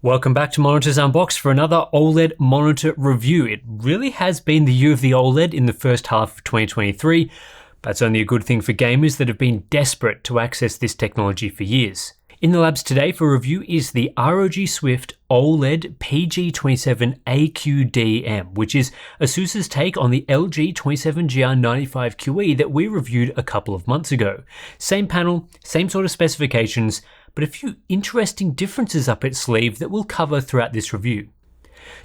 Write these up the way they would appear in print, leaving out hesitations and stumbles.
Welcome back to Monitors Unboxed for another OLED monitor review. It really has been the year of the OLED in the first half of 2023, but it's only a good thing for gamers that have been desperate to access this technology for years. In the labs today for review is the ROG Swift OLED PG27AQDM, which is Asus's take on the LG 27GR95QE that we reviewed a couple of months ago. Same panel, same sort of specifications, but a few interesting differences up its sleeve that we'll cover throughout this review.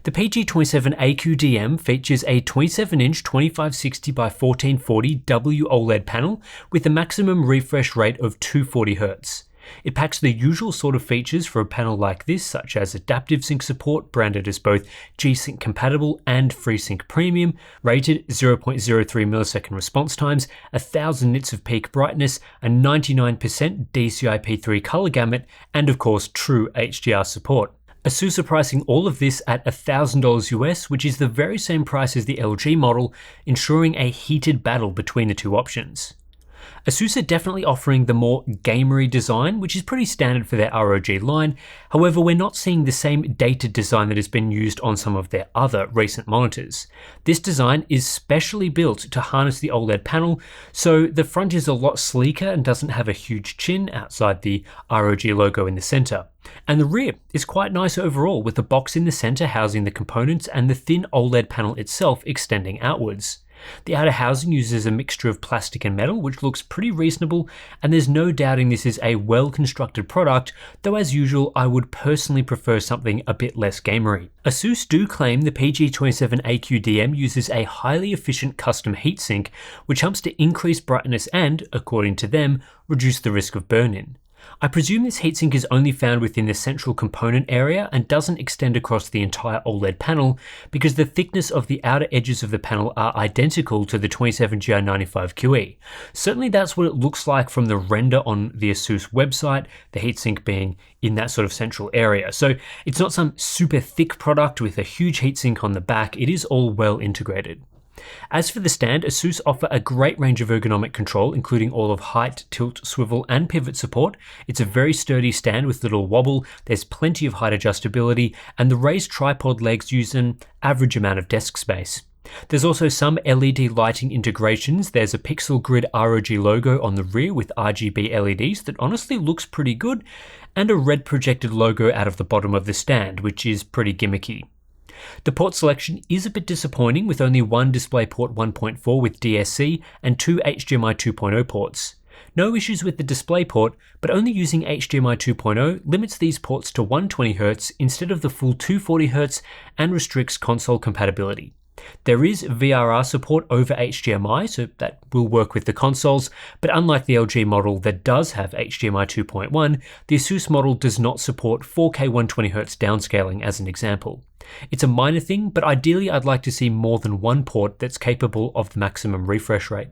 The PG27AQDM features a 27-inch 2560x1440 WOLED panel with a maximum refresh rate of 240Hz. It packs the usual sort of features for a panel like this, such as adaptive sync support branded as both G-Sync compatible and FreeSync Premium, rated 0.03 millisecond response times, 1000 nits of peak brightness, a 99% DCI-P3 color gamut, and of course true HDR support. Asus are pricing all of this at $1,000 US, which is the very same price as the LG model, ensuring a heated battle between the two options. Asus are definitely offering the more gamery design, which is pretty standard for their ROG line. However, we're not seeing the same dated design that has been used on some of their other recent monitors. This design is specially built to harness the OLED panel, so the front is a lot sleeker and doesn't have a huge chin outside the ROG logo in the center. And the rear is quite nice overall, with the box in the center housing the components and the thin OLED panel itself extending outwards. The outer housing uses a mixture of plastic and metal, which looks pretty reasonable, and there's no doubting this is a well-constructed product, though as usual I would personally prefer something a bit less gamery. Asus do claim the PG27AQDM uses a highly efficient custom heatsink, which helps to increase brightness and, according to them, reduce the risk of burn-in. I presume this heatsink is only found within the central component area and doesn't extend across the entire OLED panel because the thickness of the outer edges of the panel are identical to the 27GR95QE. Certainly that's what it looks like from the render on the Asus website, the heatsink being in that sort of central area. So it's not some super thick product with a huge heatsink on the back, it is all well integrated. As for the stand, Asus offer a great range of ergonomic control, including all of height, tilt, swivel, and pivot support. It's a very sturdy stand with little wobble, there's plenty of height adjustability, and the raised tripod legs use an average amount of desk space. There's also some LED lighting integrations. There's a pixel grid ROG logo on the rear with RGB LEDs that honestly looks pretty good, and a red projected logo out of the bottom of the stand, which is pretty gimmicky. The port selection is a bit disappointing, with only one DisplayPort 1.4 with DSC and two HDMI 2.0 ports. No issues with the DisplayPort, but only using HDMI 2.0 limits these ports to 120Hz instead of the full 240Hz and restricts console compatibility. There is VRR support over HDMI, so that will work with the consoles, but unlike the LG model that does have HDMI 2.1, the Asus model does not support 4K 120Hz downscaling as an example. It's a minor thing, but ideally I'd like to see more than one port that's capable of the maximum refresh rate.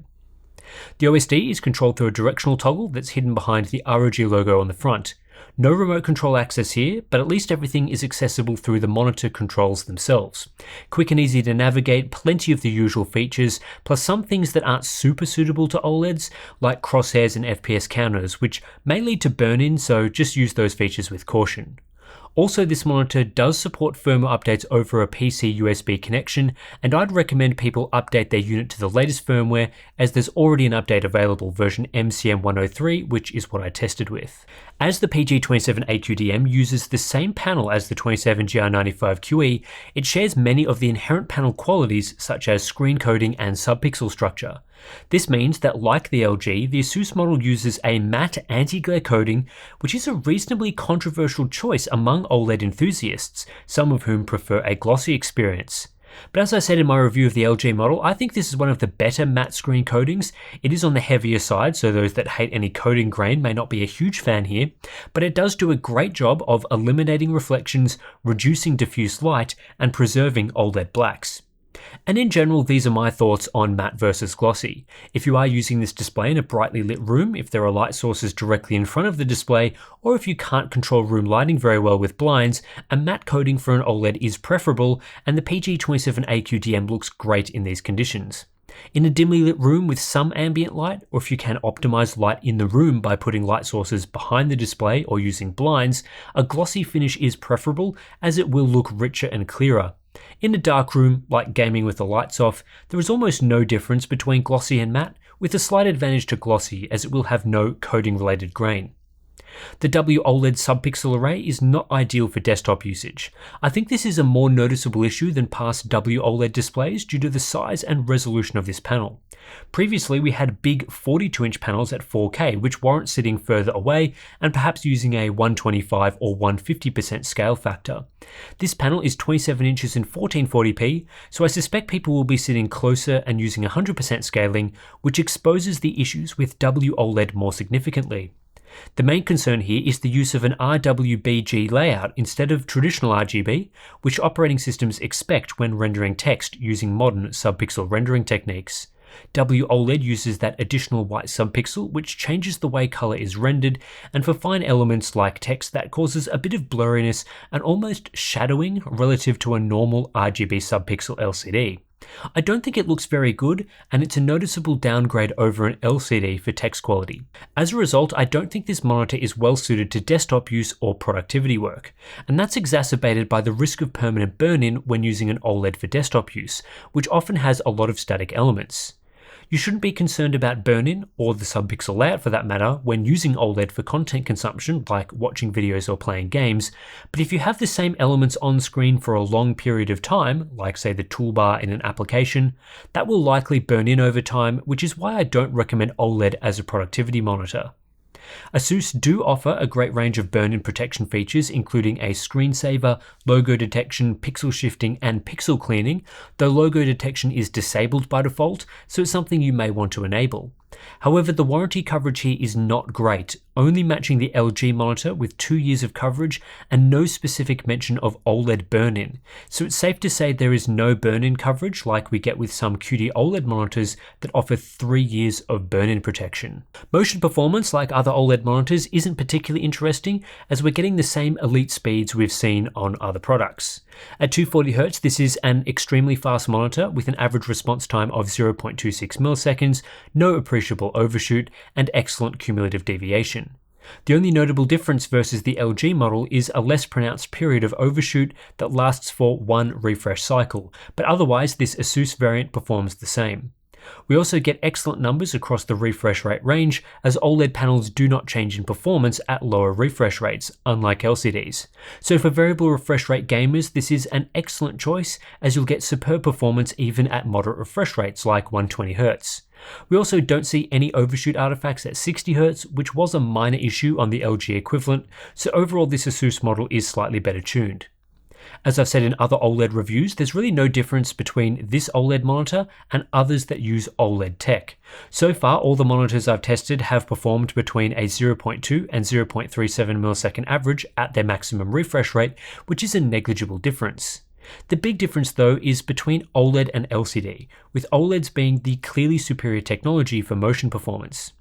The OSD is controlled through a directional toggle that's hidden behind the ROG logo on the front. No remote control access here, but at least everything is accessible through the monitor controls themselves. Quick and easy to navigate, plenty of the usual features, plus some things that aren't super suitable to OLEDs, like crosshairs and FPS counters, which may lead to burn-in, so just use those features with caution. Also, this monitor does support firmware updates over a PC USB connection, and I'd recommend people update their unit to the latest firmware, as there's already an update available, version MCM103, which is what I tested with. As the PG27AQDM uses the same panel as the 27GR95QE, it shares many of the inherent panel qualities such as screen coding and subpixel structure. This means that, like the LG, the Asus model uses a matte anti-glare coating, which is a reasonably controversial choice among OLED enthusiasts, some of whom prefer a glossy experience. But as I said in my review of the LG model, I think this is one of the better matte screen coatings. It is on the heavier side, so those that hate any coating grain may not be a huge fan here, but it does do a great job of eliminating reflections, reducing diffuse light, and preserving OLED blacks. And in general, these are my thoughts on matte versus glossy. If you are using this display in a brightly lit room, if there are light sources directly in front of the display, or if you can't control room lighting very well with blinds, a matte coating for an OLED is preferable, and the PG27AQDM looks great in these conditions. In a dimly lit room with some ambient light, or if you can optimize light in the room by putting light sources behind the display or using blinds, a glossy finish is preferable as it will look richer and clearer. In a dark room, like gaming with the lights off, there is almost no difference between glossy and matte, with a slight advantage to glossy as it will have no coding related grain. The WOLED subpixel array is not ideal for desktop usage. I think this is a more noticeable issue than past WOLED displays due to the size and resolution of this panel. Previously, we had big 42-inch panels at 4K, which warrant sitting further away and perhaps using a 125 or 150% scale factor. This panel is 27 inches in 1440p, so I suspect people will be sitting closer and using 100% scaling, which exposes the issues with WOLED more significantly. The main concern here is the use of an RWBG layout instead of traditional RGB, which operating systems expect when rendering text using modern subpixel rendering techniques. WOLED uses that additional white subpixel, which changes the way color is rendered, and for fine elements like text that causes a bit of blurriness and almost shadowing relative to a normal RGB subpixel LCD. I don't think it looks very good, and it's a noticeable downgrade over an LCD for text quality. As a result, I don't think this monitor is well suited to desktop use or productivity work, and that's exacerbated by the risk of permanent burn-in when using an OLED for desktop use, which often has a lot of static elements. You shouldn't be concerned about burn-in, or the subpixel layout for that matter, when using OLED for content consumption like watching videos or playing games, but if you have the same elements on screen for a long period of time, like say the toolbar in an application, that will likely burn in over time, which is why I don't recommend OLED as a productivity monitor. Asus do offer a great range of burn-in protection features, including a screensaver, logo detection, pixel shifting, and pixel cleaning, though logo detection is disabled by default, so it's something you may want to enable. However, the warranty coverage here is not great, only matching the LG monitor with 2 years of coverage and no specific mention of OLED burn-in, so it's safe to say there is no burn-in coverage like we get with some QD OLED monitors that offer 3 years of burn-in protection. Motion performance, like other OLED monitors, isn't particularly interesting as we're getting the same elite speeds we've seen on other products. At 240Hz, this is an extremely fast monitor with an average response time of 0.26 milliseconds, no appreciable overshoot, and excellent cumulative deviation. The only notable difference versus the LG model is a less pronounced period of overshoot that lasts for one refresh cycle, but otherwise this Asus variant performs the same. We also get excellent numbers across the refresh rate range, as OLED panels do not change in performance at lower refresh rates, unlike LCDs. So for variable refresh rate gamers, this is an excellent choice, as you'll get superb performance even at moderate refresh rates like 120Hz. We also don't see any overshoot artifacts at 60Hz, which was a minor issue on the LG equivalent, so overall this Asus model is slightly better tuned. As I've said in other OLED reviews, there's really no difference between this OLED monitor and others that use OLED tech. So far, all the monitors I've tested have performed between a 0.2 and 0.37 millisecond average at their maximum refresh rate, which is a negligible difference. The big difference though is between OLED and LCD, with OLEDs being the clearly superior technology for motion performance.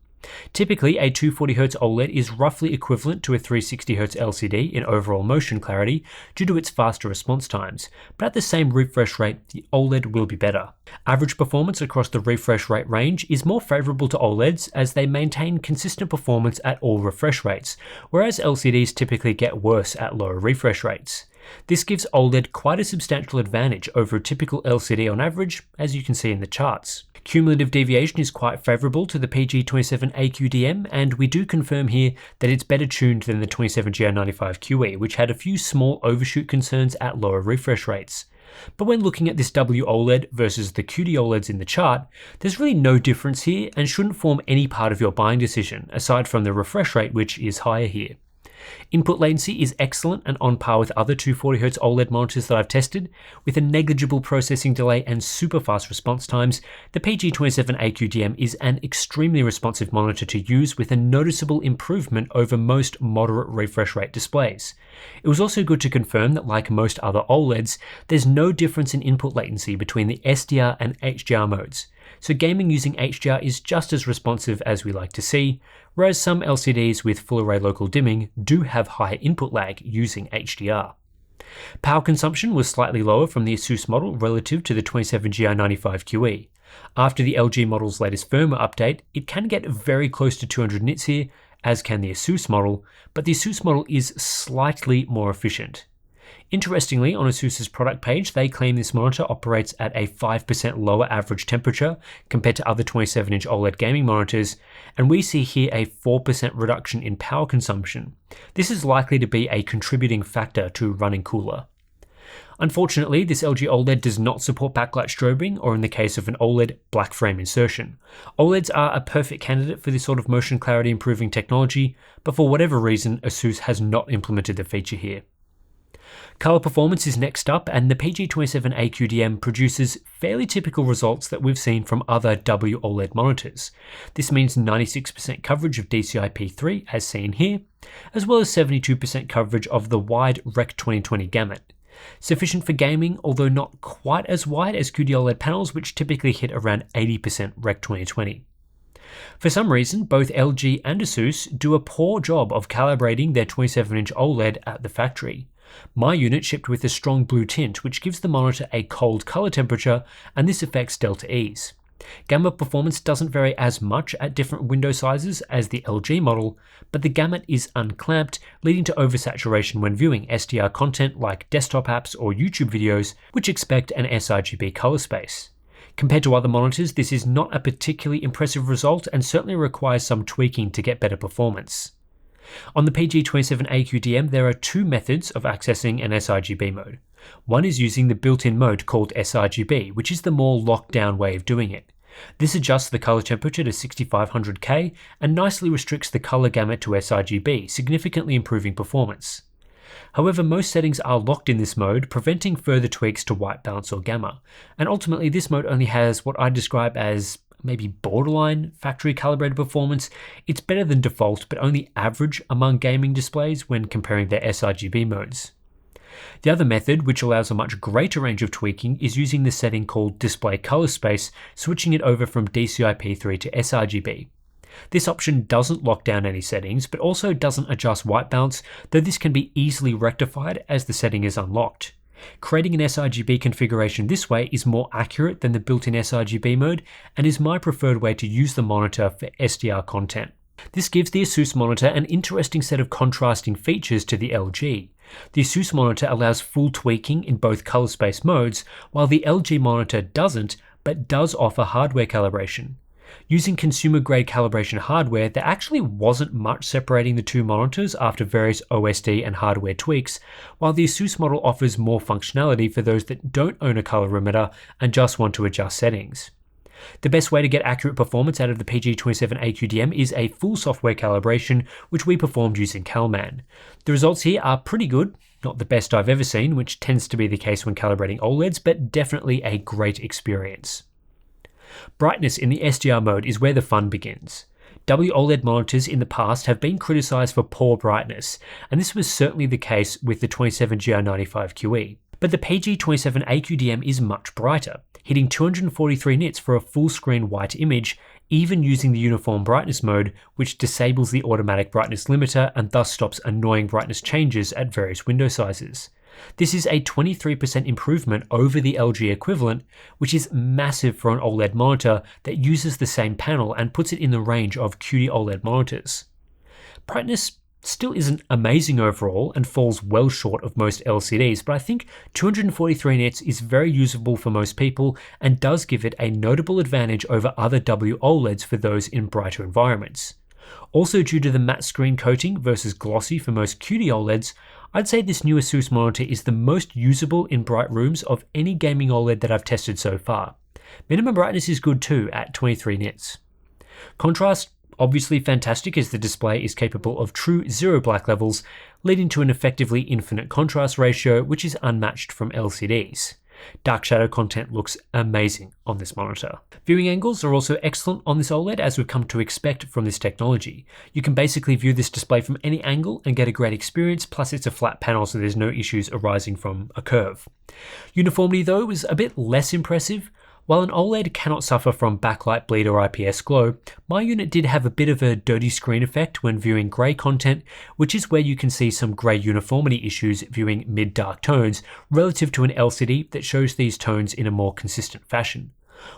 Typically, a 240Hz OLED is roughly equivalent to a 360Hz LCD in overall motion clarity due to its faster response times, but at the same refresh rate, the OLED will be better. Average performance across the refresh rate range is more favorable to OLEDs as they maintain consistent performance at all refresh rates, whereas LCDs typically get worse at lower refresh rates. This gives OLED quite a substantial advantage over a typical LCD on average, as you can see in the charts. Cumulative deviation is quite favourable to the PG27AQDM, and we do confirm here that it's better tuned than the 27GR95QE, which had a few small overshoot concerns at lower refresh rates. But when looking at this WOLED versus the QD OLEDs in the chart, there's really no difference here and shouldn't form any part of your buying decision, aside from the refresh rate, which is higher here. Input latency is excellent and on par with other 240Hz OLED monitors that I've tested. With a negligible processing delay and super fast response times, the PG27AQDM is an extremely responsive monitor to use with a noticeable improvement over most moderate refresh rate displays. It was also good to confirm that, like most other OLEDs, there's no difference in input latency between the SDR and HDR modes. So gaming using HDR is just as responsive as we like to see, whereas some LCDs with full array local dimming do have higher input lag using HDR. Power consumption was slightly lower from the Asus model relative to the 27GR95QE. After the LG model's latest firmware update, it can get very close to 200 nits here, as can the Asus model, but the Asus model is slightly more efficient. Interestingly, on Asus's product page, they claim this monitor operates at a 5% lower average temperature compared to other 27-inch OLED gaming monitors, and we see here a 4% reduction in power consumption. This is likely to be a contributing factor to running cooler. Unfortunately, this LG OLED does not support backlight strobing, or in the case of an OLED, black frame insertion. OLEDs are a perfect candidate for this sort of motion clarity improving technology, but for whatever reason, Asus has not implemented the feature here. Color performance is next up, and the PG27AQDM produces fairly typical results that we've seen from other WOLED monitors. This means 96% coverage of DCI-P3 as seen here, as well as 72% coverage of the wide Rec 2020 gamut. Sufficient for gaming, although not quite as wide as QD-OLED panels, which typically hit around 80% Rec 2020. For some reason, both LG and Asus do a poor job of calibrating their 27-inch OLED at the factory. My unit shipped with a strong blue tint, which gives the monitor a cold color temperature, and this affects delta E's. Gamut performance doesn't vary as much at different window sizes as the LG model, but the gamut is unclamped, leading to oversaturation when viewing SDR content like desktop apps or YouTube videos, which expect an sRGB color space. Compared to other monitors, this is not a particularly impressive result and certainly requires some tweaking to get better performance. On the PG27AQDM, there are two methods of accessing an sRGB mode. One is using the built-in mode called sRGB, which is the more locked-down way of doing it. This adjusts the color temperature to 6500K and nicely restricts the color gamut to sRGB, significantly improving performance. However, most settings are locked in this mode, preventing further tweaks to white balance or gamma, and ultimately this mode only has what I describe as maybe borderline factory calibrated performance. It's better than default, but only average among gaming displays when comparing their sRGB modes. The other method, which allows a much greater range of tweaking, is using the setting called Display Color Space, switching it over from DCI-P3 to sRGB. This option doesn't lock down any settings, but also doesn't adjust white balance, though this can be easily rectified as the setting is unlocked. Creating an sRGB configuration this way is more accurate than the built-in sRGB mode, and is my preferred way to use the monitor for SDR content. This gives the Asus monitor an interesting set of contrasting features to the LG. The Asus monitor allows full tweaking in both color space modes, while the LG monitor doesn't, but does offer hardware calibration. Using consumer-grade calibration hardware, there actually wasn't much separating the two monitors after various OSD and hardware tweaks, while the Asus model offers more functionality for those that don't own a colorimeter and just want to adjust settings. The best way to get accurate performance out of the PG27AQDM is a full software calibration, which we performed using CalMan. The results here are pretty good, not the best I've ever seen, which tends to be the case when calibrating OLEDs, but definitely a great experience. Brightness in the SDR mode is where the fun begins. WOLED monitors in the past have been criticized for poor brightness, and this was certainly the case with the 27GR95QE. But the PG27AQDM is much brighter, hitting 243 nits for a full-screen white image, even using the uniform brightness mode, which disables the automatic brightness limiter and thus stops annoying brightness changes at various window sizes. This is a 23% improvement over the LG equivalent, which is massive for an OLED monitor that uses the same panel and puts it in the range of QD-OLED monitors. Brightness still isn't amazing overall and falls well short of most LCDs, but I think 243 nits is very usable for most people and does give it a notable advantage over other WOLEDs for those in brighter environments. Also, due to the matte screen coating versus glossy for most QD OLEDs, I'd say this new Asus monitor is the most usable in bright rooms of any gaming OLED that I've tested so far. Minimum brightness is good too at 23 nits. Contrast, obviously fantastic as the display is capable of true zero black levels, leading to an effectively infinite contrast ratio, which is unmatched from LCDs. Dark shadow content looks amazing on this monitor. Viewing angles are also excellent on this OLED, as we've come to expect from this technology. You can basically view this display from any angle and get a great experience, plus it's a flat panel so there's no issues arising from a curve. Uniformity though was a bit less impressive. While an OLED cannot suffer from backlight bleed or IPS glow, my unit did have a bit of a dirty screen effect when viewing grey content, which is where you can see some grey uniformity issues viewing mid-dark tones relative to an LCD that shows these tones in a more consistent fashion.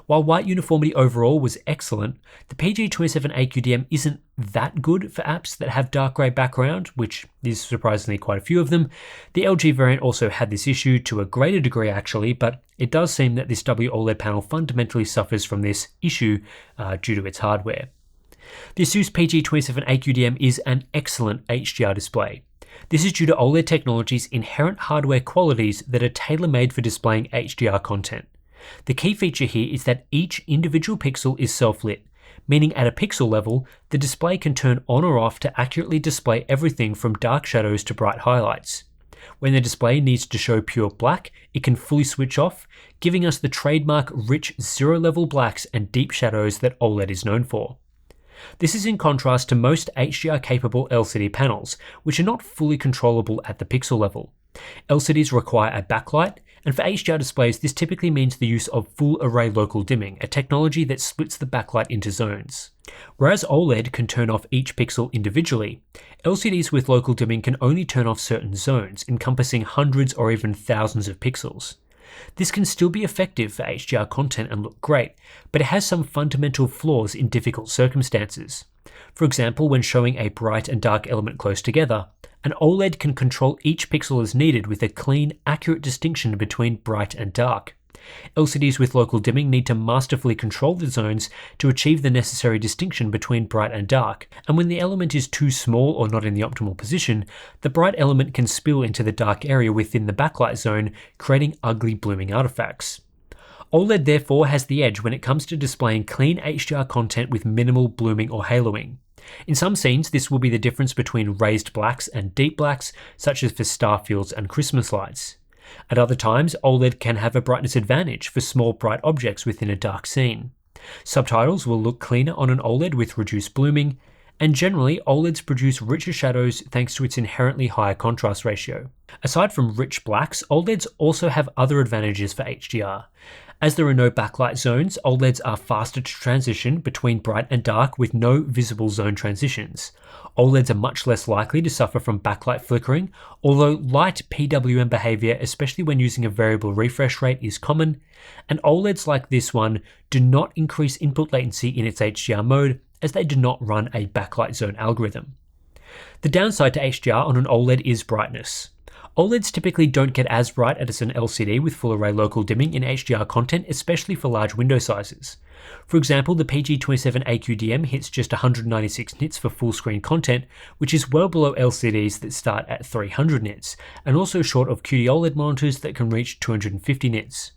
While white uniformity overall was excellent, the PG27AQDM isn't that good for apps that have dark grey background, which is surprisingly quite a few of them. The LG variant also had this issue to a greater degree actually, but it does seem that this WOLED panel fundamentally suffers from this issue due to its hardware. The Asus PG27AQDM is an excellent HDR display. This is due to OLED technology's inherent hardware qualities that are tailor-made for displaying HDR content. The key feature here is that each individual pixel is self-lit, meaning at a pixel level, the display can turn on or off to accurately display everything from dark shadows to bright highlights. When the display needs to show pure black, it can fully switch off, giving us the trademark rich zero-level blacks and deep shadows that OLED is known for. This is in contrast to most HDR-capable LCD panels, which are not fully controllable at the pixel level. LCDs require a backlight, and for HDR displays this typically means the use of full array local dimming, a technology that splits the backlight into zones. Whereas OLED can turn off each pixel individually, LCDs with local dimming can only turn off certain zones, encompassing hundreds or even thousands of pixels. This can still be effective for HDR content and look great, but it has some fundamental flaws in difficult circumstances. For example, when showing a bright and dark element close together, an OLED can control each pixel as needed with a clean, accurate distinction between bright and dark. LCDs with local dimming need to masterfully control the zones to achieve the necessary distinction between bright and dark, and when the element is too small or not in the optimal position, the bright element can spill into the dark area within the backlight zone, creating ugly blooming artifacts. OLED therefore has the edge when it comes to displaying clean HDR content with minimal blooming or haloing. In some scenes, this will be the difference between raised blacks and deep blacks, such as for star fields and Christmas lights. At other times, OLED can have a brightness advantage for small bright objects within a dark scene. Subtitles will look cleaner on an OLED with reduced blooming, and generally OLEDs produce richer shadows thanks to its inherently higher contrast ratio. Aside from rich blacks, OLEDs also have other advantages for HDR. As there are no backlight zones, OLEDs are faster to transition between bright and dark with no visible zone transitions. OLEDs are much less likely to suffer from backlight flickering, although light PWM behavior, especially when using a variable refresh rate, is common, and OLEDs like this one do not increase input latency in its HDR mode, as they do not run a backlight zone algorithm. The downside to HDR on an OLED is brightness. OLEDs typically don't get as bright as an LCD with full array local dimming in HDR content, especially for large window sizes. For example, the PG27AQDM hits just 196 nits for full screen content, which is well below LCDs that start at 300 nits, and also short of QD-OLED monitors that can reach 250 nits.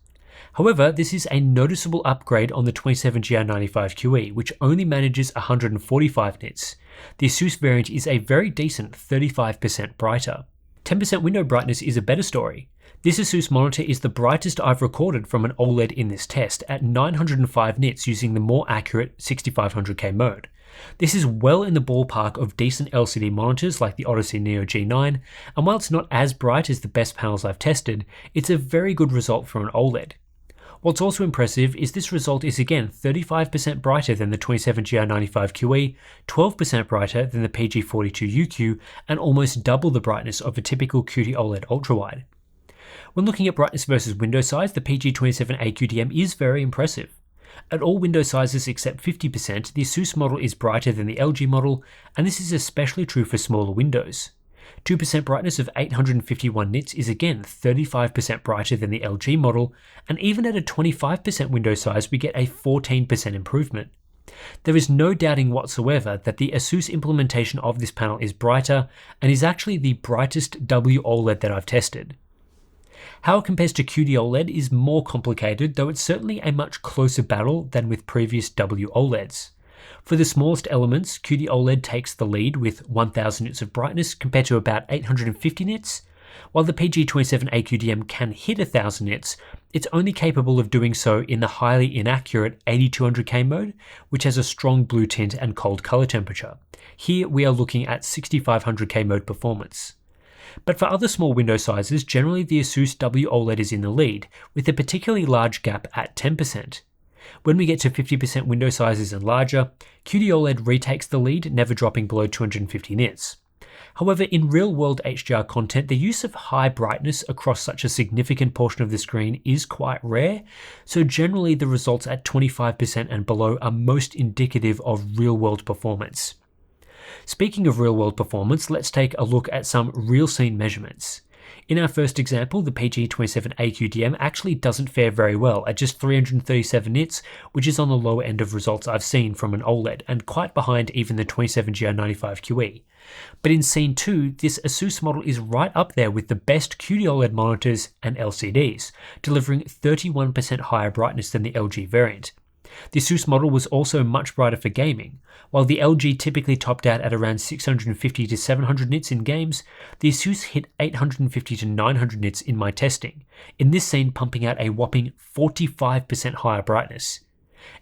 However, this is a noticeable upgrade on the 27GR95QE, which only manages 145 nits. The Asus variant is a very decent 35% brighter. 10% window brightness is a better story. This Asus monitor is the brightest I've recorded from an OLED in this test at 905 nits using the more accurate 6500K mode. This is well in the ballpark of decent LCD monitors like the Odyssey Neo G9, and while it's not as bright as the best panels I've tested, it's a very good result for an OLED. What's also impressive is this result is again 35% brighter than the 27GR95QE, 12% brighter than the PG42UQ, and almost double the brightness of a typical QD-OLED ultrawide. When looking at brightness versus window size, the PG27AQDM is very impressive. At all window sizes except 50%, the Asus model is brighter than the LG model, and this is especially true for smaller windows. 2% brightness of 851 nits is again 35% brighter than the LG model, and even at a 25% window size we get a 14% improvement. There is no doubting whatsoever that the Asus implementation of this panel is brighter, and is actually the brightest WOLED that I've tested. How it compares to QD-OLED is more complicated, though it's certainly a much closer battle than with previous WOLEDs. For the smallest elements, QD-OLED takes the lead with 1000 nits of brightness compared to about 850 nits. While the PG27AQDM can hit 1000 nits, it's only capable of doing so in the highly inaccurate 8200K mode, which has a strong blue tint and cold color temperature. Here we are looking at 6500K mode performance. But for other small window sizes, generally the Asus WOLED is in the lead, with a particularly large gap at 10%. When we get to 50% window sizes and larger, QD-OLED retakes the lead, never dropping below 250 nits. However, in real-world HDR content, the use of high brightness across such a significant portion of the screen is quite rare, so generally the results at 25% and below are most indicative of real-world performance. Speaking of real-world performance, let's take a look at some real-scene measurements. In our first example, the PG27AQDM actually doesn't fare very well at just 337 nits, which is on the lower end of results I've seen from an OLED, and quite behind even the 27GR95QE. But in Scene 2, this Asus model is right up there with the best QD-OLED monitors and LCDs, delivering 31% higher brightness than the LG variant. The Asus model was also much brighter for gaming. While the LG typically topped out at around 650 to 700 nits in games, the Asus hit 850 to 900 nits in my testing, in this scene pumping out a whopping 45% higher brightness.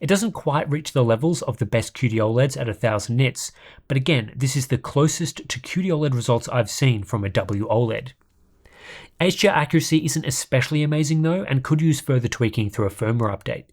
It doesn't quite reach the levels of the best QD OLEDs at 1000 nits, but again, this is the closest to QD OLED results I've seen from a WOLED. HDR accuracy isn't especially amazing though, and could use further tweaking through a firmware update.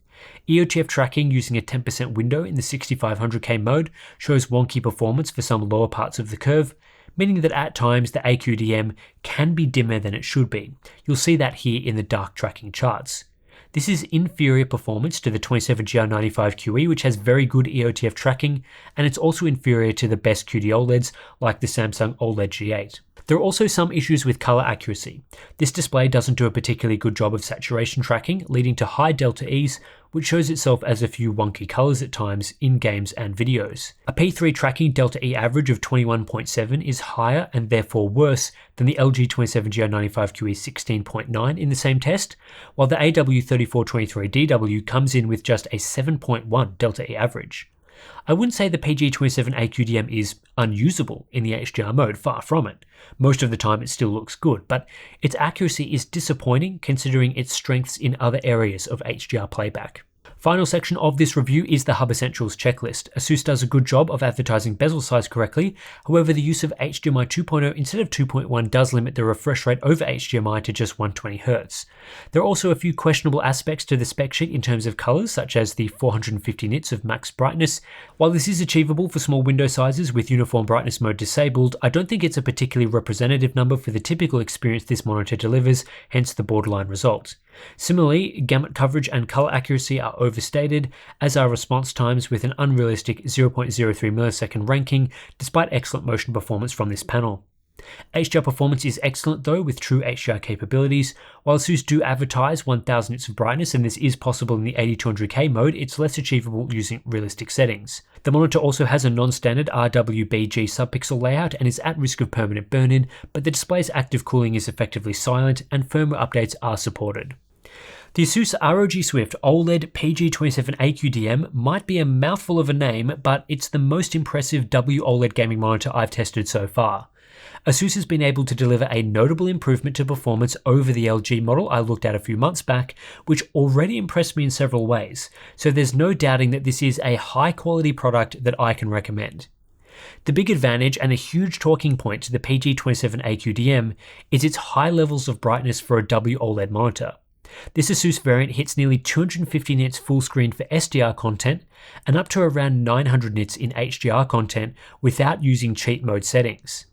EOTF tracking using a 10% window in the 6500K mode shows wonky performance for some lower parts of the curve, meaning that at times the AQDM can be dimmer than it should be. You'll see that here in the dark tracking charts. This is inferior performance to the 27GR95QE, which has very good EOTF tracking, and it's also inferior to the best QD OLEDs like the Samsung OLED G8. There are also some issues with color accuracy. This display doesn't do a particularly good job of saturation tracking, leading to high delta E's, which shows itself as a few wonky colors at times in games and videos. A P3 tracking delta E average of 21.7 is higher and therefore worse than the LG 27GR95QE 16.9 in the same test, while the AW3423DW comes in with just a 7.1 delta E average. I wouldn't say the PG27AQDM is unusable in the HDR mode, far from it. Most of the time it still looks good, but its accuracy is disappointing considering its strengths in other areas of HDR playback. Final section of this review is the Hub Essentials checklist. Asus does a good job of advertising bezel size correctly, however the use of HDMI 2.0 instead of 2.1 does limit the refresh rate over HDMI to just 120Hz. There are also a few questionable aspects to the spec sheet in terms of colors, such as the 450 nits of max brightness. While this is achievable for small window sizes with uniform brightness mode disabled, I don't think it's a particularly representative number for the typical experience this monitor delivers, hence the borderline result. Similarly, gamut coverage and color accuracy are overstated, as are response times with an unrealistic 0.03 millisecond ranking, despite excellent motion performance from this panel. HDR performance is excellent though, with true HDR capabilities. While Asus do advertise 1000 nits of brightness, and this is possible in the 8200K mode, it's less achievable using realistic settings. The monitor also has a non-standard RWBG subpixel layout and is at risk of permanent burn-in, but the display's active cooling is effectively silent and firmware updates are supported. The Asus ROG Swift OLED PG27AQDM might be a mouthful of a name, but it's the most impressive WOLED gaming monitor I've tested so far. Asus has been able to deliver a notable improvement to performance over the LG model I looked at a few months back, which already impressed me in several ways, so there's no doubting that this is a high quality product that I can recommend. The big advantage and a huge talking point to the PG27AQDM is its high levels of brightness for a WOLED monitor. This Asus variant hits nearly 250 nits full screen for SDR content and up to around 900 nits in HDR content without using cheat mode settings.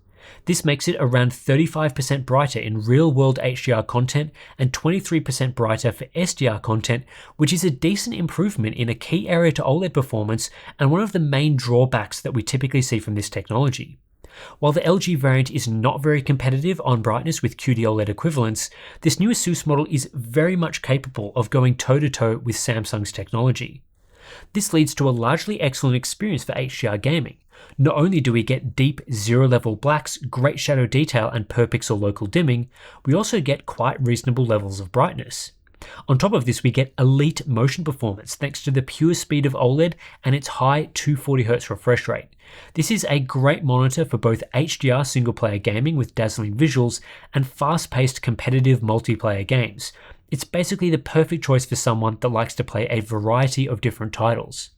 This makes it around 35% brighter in real-world HDR content and 23% brighter for SDR content, which is a decent improvement in a key area to OLED performance and one of the main drawbacks that we typically see from this technology. While the LG variant is not very competitive on brightness with QD OLED equivalents, this new Asus model is very much capable of going toe-to-toe with Samsung's technology. This leads to a largely excellent experience for HDR gaming. Not only do we get deep zero-level blacks, great shadow detail and per-pixel local dimming, we also get quite reasonable levels of brightness. On top of this, we get elite motion performance thanks to the pure speed of OLED and its high 240Hz refresh rate. This is a great monitor for both HDR single-player gaming with dazzling visuals and fast-paced competitive multiplayer games. It's basically the perfect choice for someone that likes to play a variety of different titles.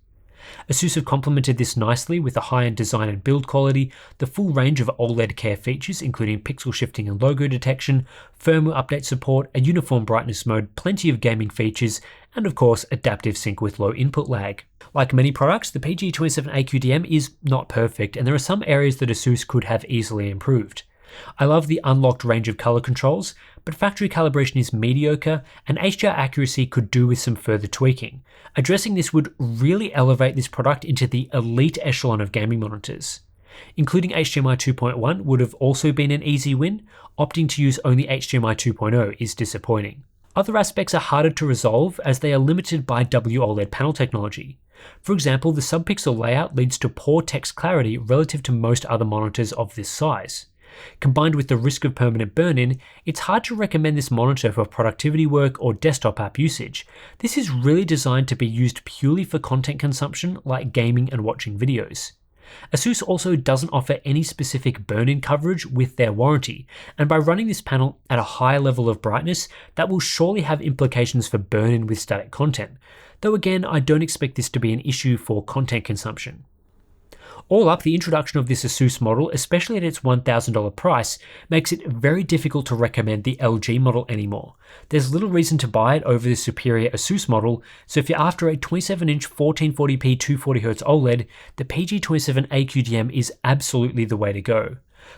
Asus have complemented this nicely with a high-end design and build quality, the full range of OLED care features including pixel shifting and logo detection, firmware update support, a uniform brightness mode, plenty of gaming features, and of course adaptive sync with low input lag. Like many products, the PG27AQDM is not perfect, and there are some areas that Asus could have easily improved. I love the unlocked range of color controls, but factory calibration is mediocre, and HDR accuracy could do with some further tweaking. Addressing this would really elevate this product into the elite echelon of gaming monitors. Including HDMI 2.1 would have also been an easy win. Opting to use only HDMI 2.0 is disappointing. Other aspects are harder to resolve as they are limited by WOLED panel technology. For example, the subpixel layout leads to poor text clarity relative to most other monitors of this size. Combined with the risk of permanent burn-in, it's hard to recommend this monitor for productivity work or desktop app usage. This is really designed to be used purely for content consumption like gaming and watching videos. Asus also doesn't offer any specific burn-in coverage with their warranty, and by running this panel at a higher level of brightness, that will surely have implications for burn-in with static content, though again, I don't expect this to be an issue for content consumption. All up, the introduction of this Asus model, especially at its $1,000 price, makes it very difficult to recommend the LG model anymore. There's little reason to buy it over the superior Asus model, so if you're after a 27-inch 1440p 240Hz OLED, the PG27AQDM is absolutely the way to go.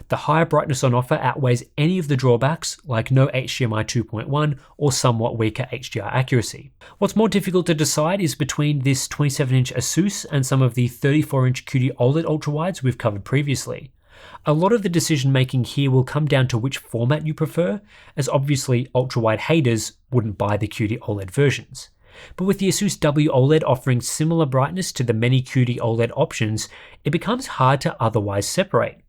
The higher brightness on offer outweighs any of the drawbacks, like no HDMI 2.1 or somewhat weaker HDR accuracy. What's more difficult to decide is between this 27-inch Asus and some of the 34-inch QD OLED ultrawides we've covered previously. A lot of the decision making here will come down to which format you prefer, as obviously ultrawide haters wouldn't buy the QD OLED versions. But with the Asus WOLED offering similar brightness to the many QD OLED options, it becomes hard to otherwise separate.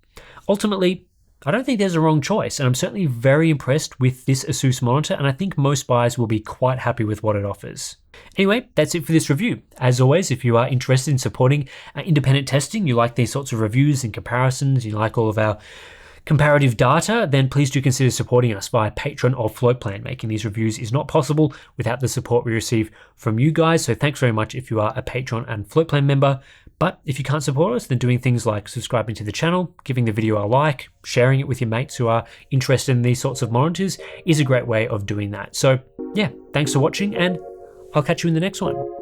Ultimately, I don't think there's a wrong choice, and I'm certainly very impressed with this Asus monitor, and I think most buyers will be quite happy with what it offers. Anyway, that's it for this review. As always, if you are interested in supporting independent testing, you like these sorts of reviews and comparisons, you like all of our comparative data, then please do consider supporting us via Patreon or Float Plan. Making these reviews is not possible without the support we receive from you guys, so thanks very much if you are a Patreon and Float Plan member. But if you can't support us, then doing things like subscribing to the channel, giving the video a like, sharing it with your mates who are interested in these sorts of monitors is a great way of doing that. So yeah, thanks for watching, and I'll catch you in the next one.